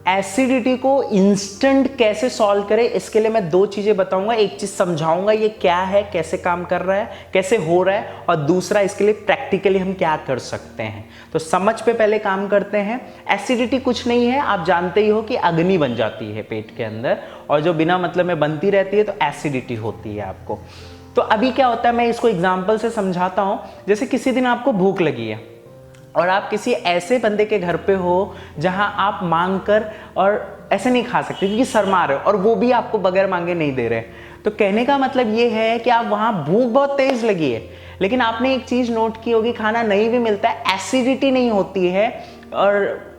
Acidity को instant कैसे solve करें, इसके लिए मैं दो चीजें बताऊंगा। एक चीज समझाऊंगा ये क्या है, कैसे काम कर रहा है, कैसे हो रहा है, और दूसरा इसके लिए प्रैक्टिकली हम क्या कर सकते हैं। तो समझ पे पहले काम करते हैं। एसिडिटी कुछ नहीं है, आप जानते ही हो कि अग्नि बन जाती है पेट के अंदर, और जो बिना मतलब में बनती रहती है तो एसिडिटी होती है आपको। तो अभी क्या होता है, मैं इसको एग्जाम्पल से समझाता हूं। जैसे किसी दिन आपको भूख लगी है और आप किसी ऐसे बंदे के घर पे हो जहां आप मांग कर और ऐसे नहीं खा सकते क्योंकि शर्मा रहे हो, और वो भी आपको बगैर मांगे नहीं दे रहे। तो कहने का मतलब ये है कि आप वहां भूख बहुत तेज लगी है, लेकिन आपने एक चीज नोट की होगी, खाना नहीं भी मिलता है, एसिडिटी नहीं होती है, और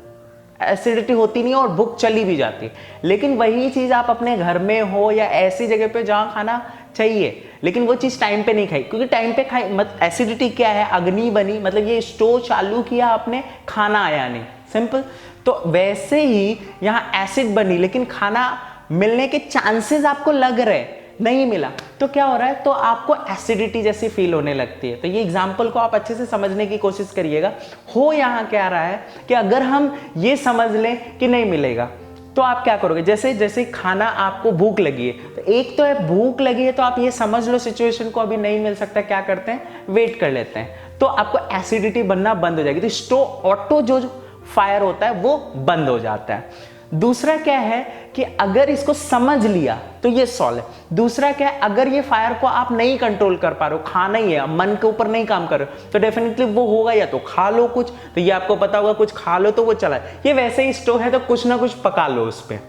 एसिडिटी होती नहीं है और भूख चली भी जाती है। लेकिन वही चीज आप अपने घर में हो या ऐसी जगह पे जहां खाना चाहिए, लेकिन वो चीज टाइम पे नहीं खाई, क्योंकि टाइम पे खाई मत, एसिडिटी क्या है, अग्नि बनी, मतलब ये स्टोव चालू किया आपने, खाना आया नहीं, सिंपल। तो वैसे ही यहाँ एसिड बनी, लेकिन खाना मिलने के चांसेस आपको लग रहे, नहीं मिला, तो क्या हो रहा है, तो आपको एसिडिटी जैसी फील होने लगती है। तो ये एग्जाम्पल को आप अच्छे से समझने की कोशिश करिएगा। हो यहाँ क्या रहा है कि अगर हम ये समझ लें कि नहीं मिलेगा, तो आप क्या करोगे, जैसे जैसे खाना आपको भूख लगी है, तो एक तो है भूख लगी है, तो आप ये समझ लो सिचुएशन को अभी नहीं मिल सकता, क्या करते हैं, वेट कर लेते हैं, तो आपको एसिडिटी बनना बंद हो जाएगी। तो स्टोव ऑटो जो फायर होता है वो बंद हो जाता है। दूसरा क्या है कि अगर इसको समझ लिया तो ये सॉल्व है। दूसरा क्या है, अगर ये फायर को आप नहीं कंट्रोल कर पा रहे हो, खाना ही है, मन के ऊपर नहीं काम कर रहे हो, तो डेफिनेटली वो होगा या तो खा लो कुछ, तो ये आपको पता होगा कुछ खा लो तो वो चला। ये वैसे ही स्टोव है तो कुछ ना कुछ पका लो उस पर,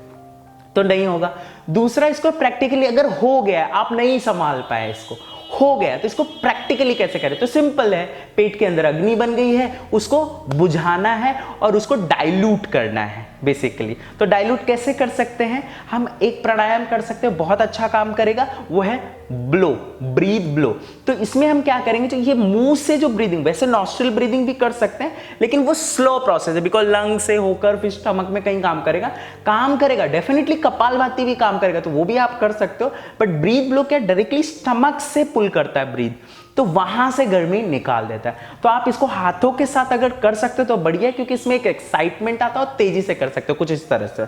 तो नहीं होगा। दूसरा, इसको प्रैक्टिकली अगर हो गया, आप नहीं संभाल पाए, इसको हो गया, तो इसको प्रैक्टिकली कैसे करें, तो सिंपल है, पेट के अंदर अग्नि बन गई है, उसको बुझाना है और उसको डाइल्यूट करना है बेसिकली। तो डाइल्यूट कैसे कर सकते हैं, हम एक प्राणायाम कर सकते हैं, बहुत अच्छा काम करेगा, वो है ब्लो, ब्रीथ ब्लो। तो इसमें हम क्या करेंगे, तो ये मुंह से जो ब्रीदिंग, वैसे नॉस्ट्रिल ब्रीदिंग भी कर सकते हैं, लेकिन वो स्लो प्रोसेस है, बिकॉज लंग से होकर फिर स्टमक में कहीं काम करेगा डेफिनेटली, कपालभाति भी काम करेगा, तो वो भी आप कर सकते हो। बट ब्रीथ ब्लो क्या, डायरेक्टली स्टमक से पुल करता है ब्रीथ, तो वहां से गर्मी निकाल देता है। तो आप इसको हाथों के साथ अगर कर सकते हो तो बढ़िया, क्योंकि इसमें एक एक्साइटमेंट आता है और तेजी से कर सकते हो, कुछ इस तरह से।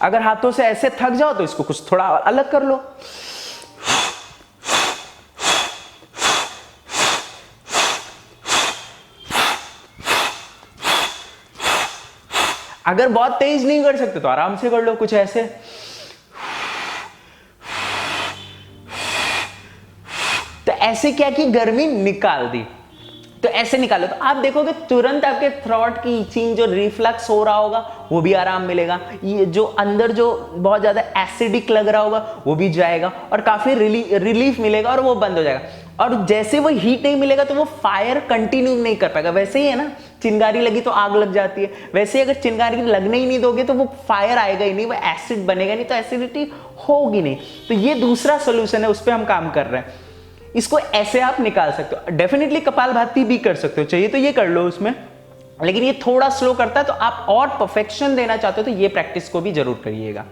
अगर हाथों से ऐसे थक जाओ तो इसको कुछ थोड़ा अलग कर लो। अगर बहुत तेज नहीं कर सकते तो आराम से कर लो, कुछ ऐसे। तो ऐसे क्या कि गर्मी निकाल दी, तो ऐसे निकालो, तो आप देखोगे तुरंत आपके थ्रोट की इचिंग, जो रिफ्लक्स हो रहा होगा वो भी आराम मिलेगा, ये जो अंदर जो बहुत ज्यादा एसिडिक लग रहा होगा वो भी जाएगा, और काफी रिलीफ मिलेगा और वो बंद हो जाएगा। और जैसे वो हीट नहीं मिलेगा तो वो फायर कंटिन्यू नहीं कर पाएगा। वैसे ही है ना, चिंगारी लगी तो आग लग जाती है, वैसे ही अगर चिंगारी लगने ही नहीं दोगे तो वो फायर आएगा ही नहीं, वो एसिड बनेगा नहीं, तो एसिडिटी होगी नहीं। तो ये दूसरा सोल्यूशन है, उस पर हम काम कर रहे हैं। इसको ऐसे आप निकाल सकते हो, डेफिनेटली कपालभाति भी कर सकते हो, चाहिए तो ये कर लो उसमें, लेकिन ये थोड़ा स्लो करता है, तो आप और परफेक्शन देना चाहते हो तो ये प्रैक्टिस को भी जरूर करिएगा।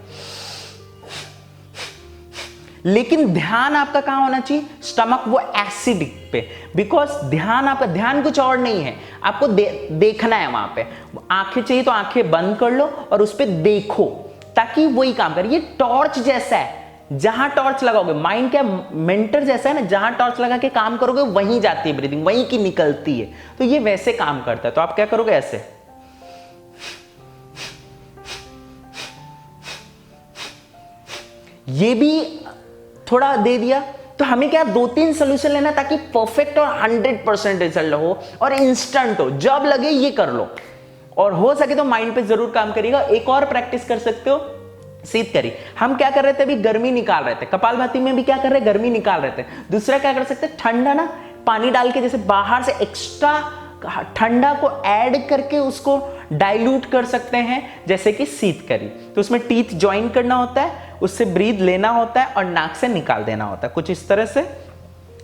लेकिन ध्यान आपका कहां होना चाहिए, स्टमक, वो एसिडिक पे, बिकॉज ध्यान आपका, ध्यान कुछ और नहीं है, आपको देखना है वहां पे। आंखें चाहिए तो आंखें बंद कर लो और उस पर देखो, ताकि वही काम करे। ये टॉर्च जैसा है, जहां टॉर्च लगाओगे, माइंड क्या मेंटर जैसा है ना, जहां टॉर्च लगा के काम करोगे वहीं जाती है ब्रीदिंग, वहीं की निकलती है, तो ये वैसे काम करता है। तो आप क्या करोगे, ऐसे, ये भी थोड़ा दे दिया। तो हमें क्या, 2-3 सोल्यूशन लेना ताकि परफेक्ट और 100% रिजल्ट हो और इंस्टेंट हो, जब लगे ये कर लो, और हो सके तो माइंड पे जरूर काम करिएगा। एक और प्रैक्टिस कर सकते हो, शीतकारी। हम क्या कर रहे थे, अभी गर्मी निकाल रहे थे, कपालभाति में भी क्या कर रहे, गर्मी निकाल रहे थे। दूसरा क्या कर सकते, ठंडा ना पानी डाल के, जैसे बाहर से एक्स्ट्रा ठंडा को ऐड करके उसको डाइल्यूट कर सकते हैं, जैसे कि शीतकारी। तो उसमें टीथ ज्वाइन करना होता है, उससे ब्रीथ लेना होता है और नाक से निकाल देना होता है, कुछ इस तरह से।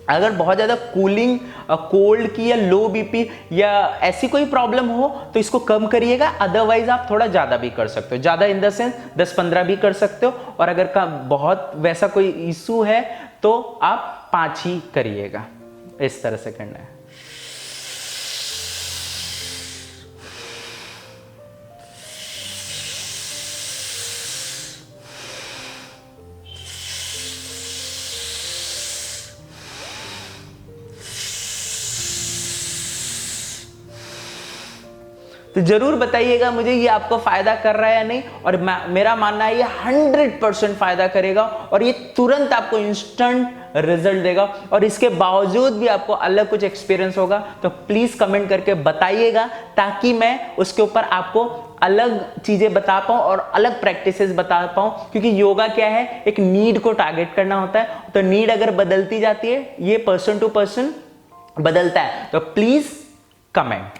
अगर बहुत ज्यादा कूलिंग, कोल्ड की या लो बीपी या ऐसी कोई प्रॉब्लम हो तो इसको कम करिएगा, अदरवाइज आप थोड़ा ज्यादा भी कर सकते हो, ज्यादा इन द सेंस 10-15 भी कर सकते हो, और अगर बहुत वैसा कोई इशू है तो आप 5 ही करिएगा। इस तरह से करना है। तो जरूर बताइएगा मुझे ये आपको फायदा कर रहा है या नहीं, और मेरा मानना है ये 100% फायदा करेगा और ये तुरंत आपको इंस्टेंट रिजल्ट देगा, और इसके बावजूद भी आपको अलग कुछ एक्सपीरियंस होगा तो प्लीज कमेंट करके बताइएगा, ताकि मैं उसके ऊपर आपको अलग चीजें बता पाऊं और अलग प्रैक्टिसेस बता पाऊं। क्योंकि योगा क्या है, एक नीड को टारगेट करना होता है, तो नीड अगर बदलती जाती है, ये पर्सन टू पर्सन बदलता है, तो प्लीज कमेंट।